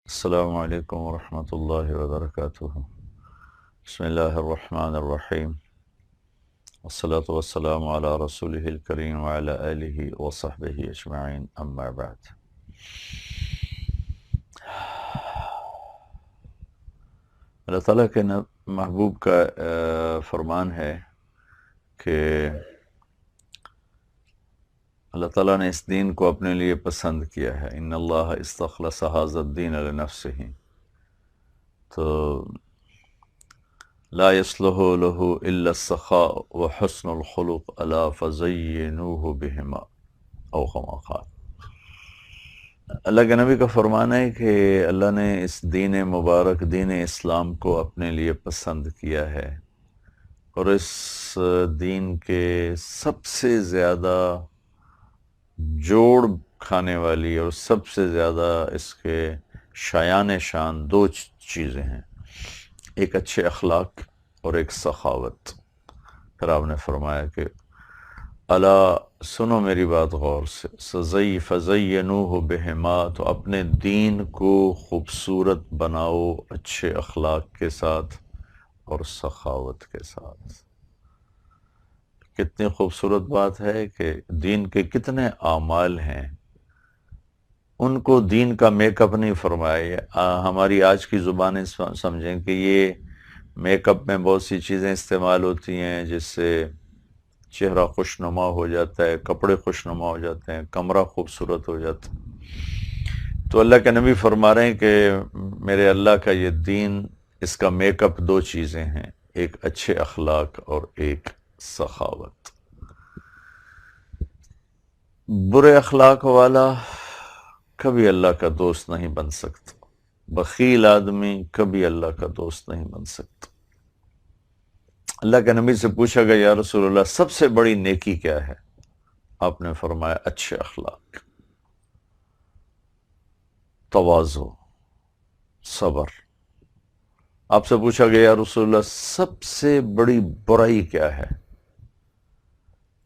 السلام علیکم ورحمۃ اللہ وبرکاتہ۔ بسم اللہ الرحمن الرحیم، والصلاة والسلام علی رسولہ الکریم وعلی آلہ وصحبہ اجمعین، اما بعد۔ اللہ تعالیٰ کے محبوب کا فرمان ہے کہ اللہ تعالیٰ نے اس دین کو اپنے لیے پسند کیا ہے۔ ان اللہ استخلص ھذا الدین لنفسہ، تو لا يصلح له الا السخاء وحسن الخلق الا فزینوہ بہما، او کما قال۔ اللہ کے نبی کا فرمان ہے کہ اللہ نے اس دین مبارک، دین اسلام کو اپنے لیے پسند کیا ہے، اور اس دین کے سب سے زیادہ جوڑ کھانے والی اور سب سے زیادہ اس کے شایان شان دو چیزیں ہیں، ایک اچھے اخلاق اور ایک سخاوت۔ پھر آپ نے فرمایا کہ الا سنو میری بات غور سے، فزینوہ بہما، تو اپنے دین کو خوبصورت بناؤ اچھے اخلاق کے ساتھ اور سخاوت کے ساتھ۔ کتنی خوبصورت بات ہے کہ دین کے کتنے اعمال ہیں، ان کو دین کا میک اپ نہیں فرمایا۔ ہماری آج کی زبانیں سمجھیں کہ یہ میک اپ میں بہت سی چیزیں استعمال ہوتی ہیں جس سے چہرہ خوش نما ہو جاتا ہے، کپڑے خوش نما ہو جاتے ہیں، کمرہ خوبصورت ہو جاتا ہے۔ تو اللہ کے نبی فرما رہے ہیں کہ میرے اللہ کا یہ دین، اس کا میک اپ دو چیزیں ہیں، ایک اچھے اخلاق اور ایک سخاوت۔ برے اخلاق والا کبھی اللہ کا دوست نہیں بن سکتا، بخیل آدمی کبھی اللہ کا دوست نہیں بن سکتا۔ اللہ کے نبی سے پوچھا گیا یا رسول اللہ سب سے بڑی نیکی کیا ہے؟ آپ نے فرمایا اچھے اخلاق، تواضع، صبر۔ آپ سے پوچھا گیا یا رسول اللہ سب سے بڑی برائی کیا ہے؟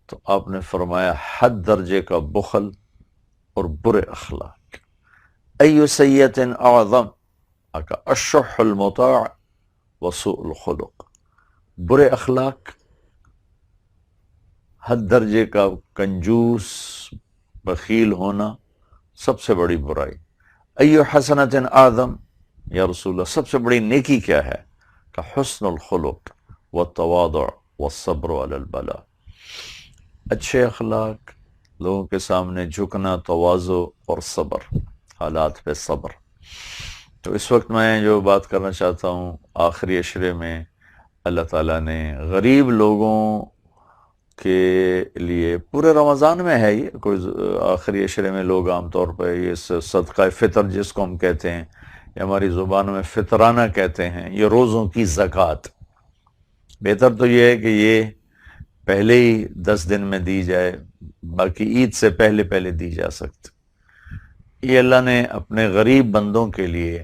تو آپ نے فرمایا حد درجے کا بخل اور برے اخلاق۔ ای سیئۃ اعظم الشح المطاع وسوء الخلق، برے اخلاق، حد درجے کا کنجوس، بخیل ہونا سب سے بڑی برائی۔ ای حسنۃ اعظم، یا رسول اللہ سب سے بڑی نیکی کیا ہے؟ کہ حسن الخلق والتواضع والصبر علی البلاء، اچھے اخلاق، لوگوں کے سامنے جھکنا، تواضع اور صبر، حالات پہ صبر۔ تو اس وقت میں جو بات کرنا چاہتا ہوں، آخری عشرے میں اللہ تعالیٰ نے غریب لوگوں کے لیے، پورے رمضان میں ہے یہ، کوئی آخری عشرے میں لوگ عام طور پہ یہ صدقہ فطر جس کو ہم کہتے ہیں، یا ہماری زبان میں فطرانہ کہتے ہیں، یہ روزوں کی زکوٰۃ۔ بہتر تو یہ ہے کہ یہ پہلے ہی 10 دن میں دی جائے، باقی عید سے پہلے پہلے دی جا سکتی۔ یہ اللہ نے اپنے غریب بندوں کے لیے،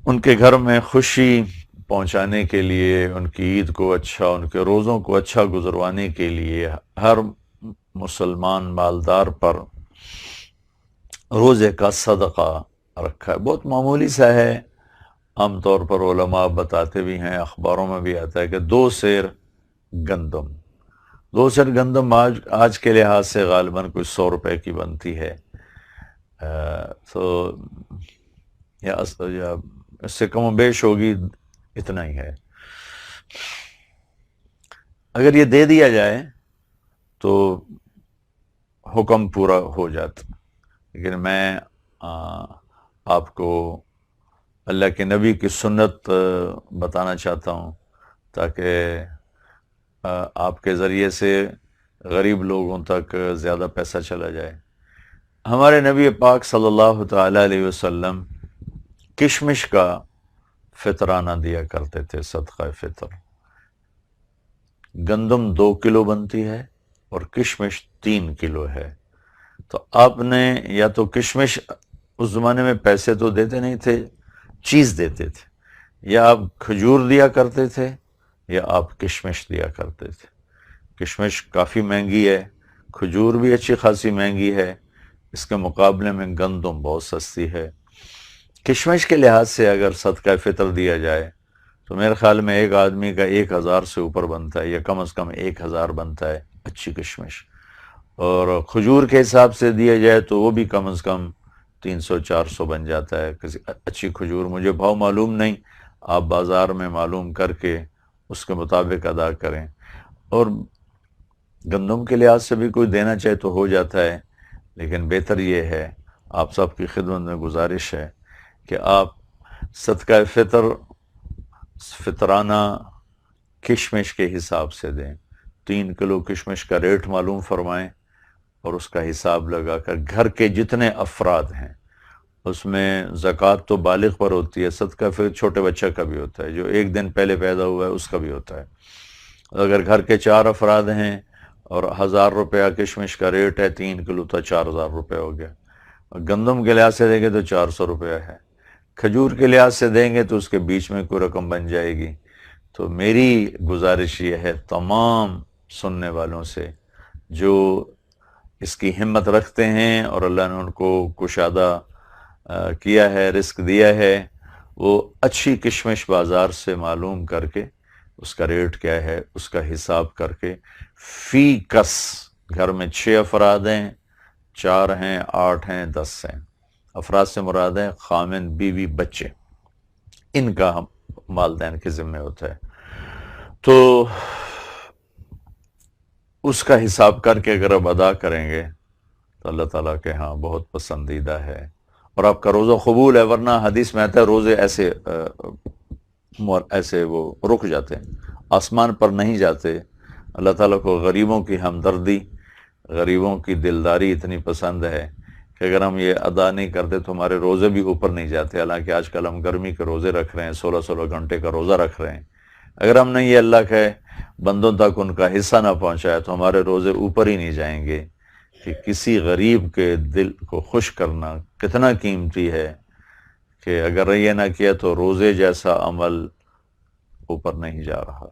ان کے گھر میں خوشی پہنچانے کے لیے، ان کی عید کو اچھا، ان کے روزوں کو اچھا گزروانے کے لیے ہر مسلمان مالدار پر روزے کا صدقہ رکھا ہے۔ بہت معمولی سا ہے، عام طور پر علماء بتاتے بھی ہیں، اخباروں میں بھی آتا ہے کہ 2 سیر گندم، 2 سیر گندم آج کے لحاظ سے غالباً کوئی 100 روپے کی بنتی ہے، تو یا اس سے کم و بیش ہوگی، اتنا ہی ہے۔ اگر یہ دے دیا جائے تو حکم پورا ہو جاتا، لیکن میں آپ کو اللہ کے نبی کی سنت بتانا چاہتا ہوں تاکہ آپ کے ذریعے سے غریب لوگوں تک زیادہ پیسہ چلا جائے۔ ہمارے نبی پاک صلی اللہ تعالی علیہ وسلم کشمش کا فطرانہ دیا کرتے تھے، صدقہ فطر۔ گندم 2 کلو بنتی ہے اور کشمش 3 کلو ہے، تو آپ نے یا تو کشمش، اس زمانے میں پیسے تو دیتے نہیں تھے، چیز دیتے تھے، یا آپ کھجور دیا کرتے تھے یا آپ کشمش دیا کرتے تھے۔ کشمش کافی مہنگی ہے، کھجور بھی اچھی خاصی مہنگی ہے، اس کے مقابلے میں گندم بہت سستی ہے۔ کشمش کے لحاظ سے اگر صدقہ فطر دیا جائے تو میرے خیال میں ایک آدمی کا 1000 سے اوپر بنتا ہے، یا کم از کم 1000 بنتا ہے اچھی کشمش. اور کھجور کے حساب سے دیا جائے تو وہ بھی کم از کم 300-400 بن جاتا ہے کسی اچھی کھجور. مجھے بھاؤ معلوم نہیں، آپ بازار میں معلوم کر کے اس کے مطابق ادا کریں. اور گندم کے لحاظ سے بھی کوئی دینا چاہے تو ہو جاتا ہے، لیکن بہتر یہ ہے، آپ سب کی خدمت میں گزارش ہے کہ آپ صدقہ فطرانہ کشمش کے حساب سے دیں. 3 کلو کشمش کا ریٹ معلوم فرمائیں اور اس کا حساب لگا کر گھر کے جتنے افراد ہیں، اس میں زکوٰۃ تو بالغ پر ہوتی ہے، صدقہ پھر چھوٹے بچہ کا بھی ہوتا ہے، جو 1 دن پہلے پیدا ہوا ہے اس کا بھی ہوتا ہے. اگر گھر کے 4 افراد ہیں اور 1000 روپیہ کشمش کا ریٹ ہے، 3 کلو تو 4000 روپے ہو گیا. گندم کے لحاظ سے دیں گے تو 400 روپیہ ہے. کھجور کے لحاظ سے دیں گے تو اس کے بیچ میں کوئی رقم بن جائے گی. تو میری گزارش یہ ہے تمام سننے والوں سے جو اس کی ہمت رکھتے ہیں اور اللہ نے ان کو کشادہ کیا ہے، رزق دیا ہے، وہ اچھی کشمش بازار سے معلوم کر کے اس کا ریٹ کیا ہے اس کا حساب کر کے فی کس، گھر میں 6 افراد ہیں، 4 ہیں، 8 ہیں، 10 ہیں، افراد سے مراد ہیں خامن، بیوی، بچے، ان کا والدین کے ذمہ ہوتا ہے. تو اس کا حساب کر کے اگر آپ ادا کریں گے تو اللہ تعالیٰ کے ہاں بہت پسندیدہ ہے اور آپ کا روزہ قبول ہے. ورنہ حدیث میں آتا ہے روزے ایسے وہ رک جاتے ہیں، آسمان پر نہیں جاتے. اللہ تعالیٰ کو غریبوں کی ہمدردی، غریبوں کی دلداری اتنی پسند ہے کہ اگر ہم یہ ادا نہیں کرتے تو ہمارے روزے بھی اوپر نہیں جاتے. حالانکہ آج کل ہم گرمی کے روزے رکھ رہے ہیں، 16 گھنٹے کا روزہ رکھ رہے ہیں. اگر ہم نے یہ اللہ کے بندوں تک ان کا حصہ نہ پہنچایا تو ہمارے روزے اوپر ہی نہیں جائیں گے. کہ کسی غریب کے دل کو خوش کرنا کتنا قیمتی ہے کہ اگر یہ نہ کیا تو روزے جیسا عمل اوپر نہیں جا رہا.